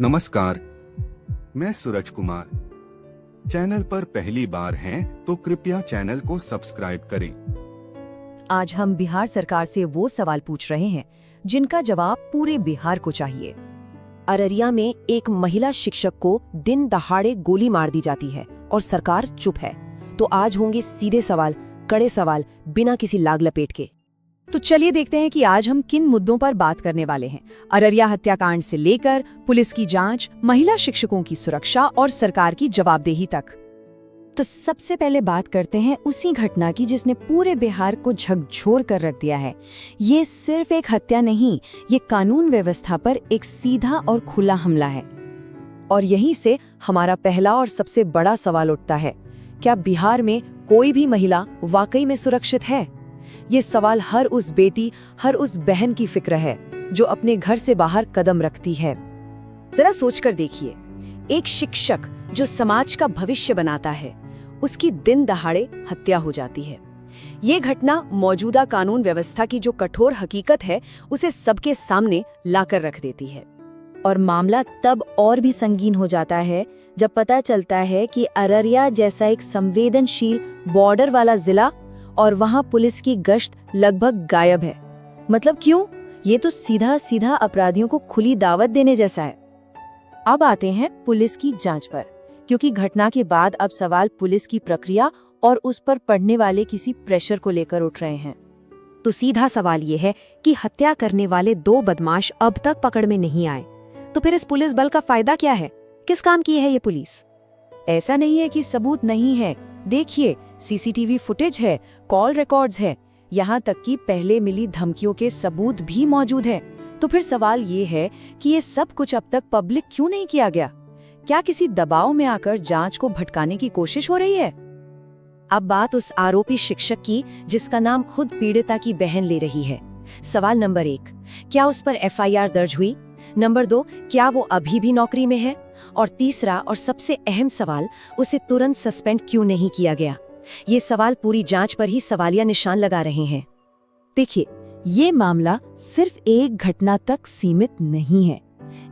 नमस्कार, मैं सूरज कुमार। चैनल पर पहली बार हैं तो कृपया चैनल को सब्सक्राइब करें। आज हम बिहार सरकार से वो सवाल पूछ रहे हैं जिनका जवाब पूरे बिहार को चाहिए। अररिया में एक महिला शिक्षक को दिन दहाड़े गोली मार दी जाती है और सरकार चुप है। तो आज होंगे सीधे सवाल, कड़े सवाल, बिना किसी लाग लपेट के। तो चलिए देखते हैं कि आज हम किन मुद्दों पर बात करने वाले हैं। अररिया हत्याकांड से लेकर पुलिस की जांच, महिला शिक्षकों की सुरक्षा और सरकार की जवाबदेही तक। तो सबसे पहले बात करते हैं उसी घटना की जिसने पूरे बिहार को झकझोर कर रख दिया है। ये सिर्फ एक हत्या नहीं, ये कानून व्यवस्था पर एक सीधा और खुला हमला है। और यहीं से हमारा पहला और सबसे बड़ा सवाल उठता है, क्या बिहार में कोई भी महिला वाकई में सुरक्षित है? ये सवाल हर उस बेटी, हर उस बहन की फिक्र है जो अपने घर से बाहर कदम रखती है। जरा सोचकर देखिए, एक शिक्षक जो समाज का भविष्य बनाता है, उसकी दिन दहाड़े हत्या हो जाती है। ये घटना मौजूदा कानून व्यवस्था की जो कठोर हकीकत है, उसे सबके सामने लाकर रख देती है। और मामला तब और भी संगीन हो जाता है जब पता चलता है कि अररिया जैसा एक संवेदनशील बॉर्डर वाला जिला और वहां पुलिस की गश्त लगभग गायब है। मतलब क्यों? ये तो सीधा सीधा अपराधियों को खुली दावत देने जैसा है। अब आते हैं पुलिस की जांच पर, क्योंकि घटना के बाद अब सवाल पुलिस की प्रक्रिया और उस पर पड़ने वाले किसी प्रेशर को लेकर उठ रहे हैं। तो सीधा सवाल ये है कि हत्या करने वाले 2 बदमाश अब तक पकड़ में नहीं आए, तो फिर इस पुलिस बल का फायदा क्या है? किस काम की है ये पुलिस? ऐसा नहीं है कि सबूत नहीं है। देखिए, सीसीटीवी फुटेज है, कॉल रिकॉर्ड्स है, यहाँ तक कि पहले मिली धमकियों के सबूत भी मौजूद है। तो फिर सवाल ये है कि ये सब कुछ अब तक पब्लिक क्यों नहीं किया गया? क्या किसी दबाव में आकर जांच को भटकाने की कोशिश हो रही है? अब बात उस आरोपी शिक्षक की जिसका नाम खुद पीड़िता की बहन ले रही है। सवाल नंबर 1, क्या उस पर एफआईआर दर्ज हुई? नंबर 2, क्या वो अभी भी नौकरी में है? और तीसरा और सबसे अहम सवाल, उसे तुरंत सस्पेंड क्यों नहीं किया गया? ये सवाल पूरी जांच पर ही सवालिया निशान लगा रहे हैं। देखिए, ये मामला सिर्फ एक घटना तक सीमित नहीं है।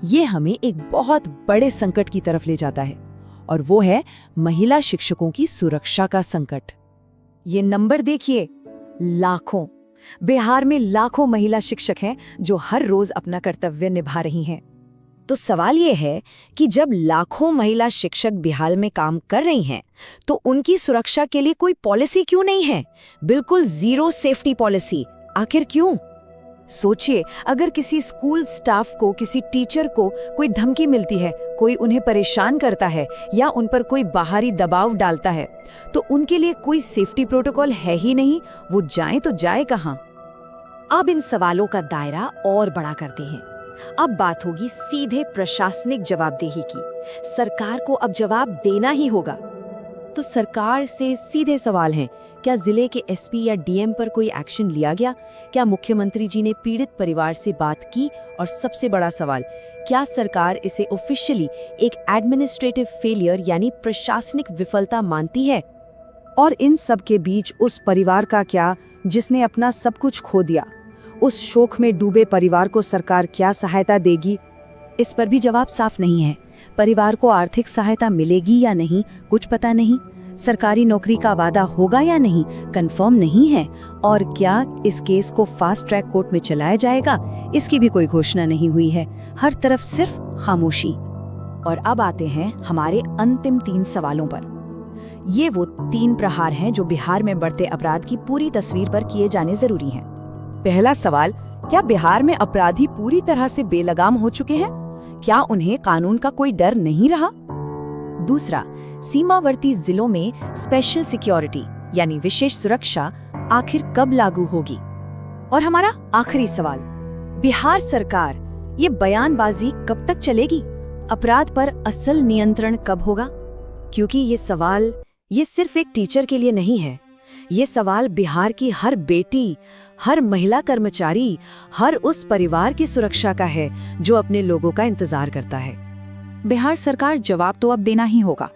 ये हमें एक बहुत बड़े संकट की तरफ ले जाता है, और वो है महिला शिक्षकों की सुरक्षा का संकट। ये नंबर देखिए, लाखों। बिहार में लाखों महिला शिक्षक हैं जो हर रोज अपना कर्तव्य निभा रही हैं। तो सवाल ये है कि जब लाखों महिला शिक्षक बिहार में काम कर रही हैं, तो उनकी सुरक्षा के लिए कोई पॉलिसी क्यों नहीं है? बिल्कुल जीरो सेफ्टी पॉलिसी। आखिर क्यों? सोचिए, अगर किसी स्कूल स्टाफ को, किसी टीचर को कोई धमकी मिलती है, कोई उन्हें परेशान करता है या उन पर कोई बाहरी दबाव डालता है, तो उनके लिए कोई सेफ्टी प्रोटोकॉल है ही नहीं। वो जाए तो जाए कहां? अब इन सवालों का दायरा और बड़ा करते हैं। अब बात होगी सीधे प्रशासनिक जवाबदेही की। सरकार को अब जवाब देना ही होगा। तो सरकार से सीधे सवाल हैं, क्या जिले के एसपी या डीएम पर कोई एक्शन लिया गया? क्या मुख्यमंत्री जी ने पीड़ित परिवार से बात की? और सबसे बड़ा सवाल, क्या सरकार इसे ऑफिशियली एक एडमिनिस्ट्रेटिव फेलियर यानी प्रशासनिक विफलता मानती है? और इन सब के बीच उस परिवार का क्या जिसने अपना सब कुछ खो दिया? उस शोक में डूबे परिवार को सरकार क्या सहायता देगी? इस पर भी जवाब साफ नहीं है। परिवार को आर्थिक सहायता मिलेगी या नहीं, कुछ पता नहीं। सरकारी नौकरी का वादा होगा या नहीं, कंफर्म नहीं है। और क्या इस केस को फास्ट ट्रैक कोर्ट में चलाया जाएगा, इसकी भी कोई घोषणा नहीं हुई है। हर तरफ सिर्फ खामोशी। और अब आते हैं हमारे अंतिम 3 सवालों पर। ये वो 3 प्रहार हैं जो बिहार में बढ़ते अपराध की पूरी तस्वीर पर किए जाने जरूरी हैं। पहला सवाल, क्या बिहार में अपराधी पूरी तरह से बेलगाम हो चुके हैं? क्या उन्हें कानून का कोई डर नहीं रहा? दूसरा, सीमावर्ती जिलों में स्पेशल सिक्योरिटी यानी विशेष सुरक्षा आखिर कब लागू होगी? और हमारा आखिरी सवाल, बिहार सरकार ये बयानबाजी कब तक चलेगी? अपराध पर असल नियंत्रण कब होगा? क्योंकि ये सवाल ये सिर्फ एक टीचर के लिए नहीं है। ये सवाल बिहार की हर बेटी, हर महिला कर्मचारी, हर उस परिवार की सुरक्षा का है जो अपने लोगों का इंतजार करता है। बिहार सरकार जवाब तो अब देना ही होगा।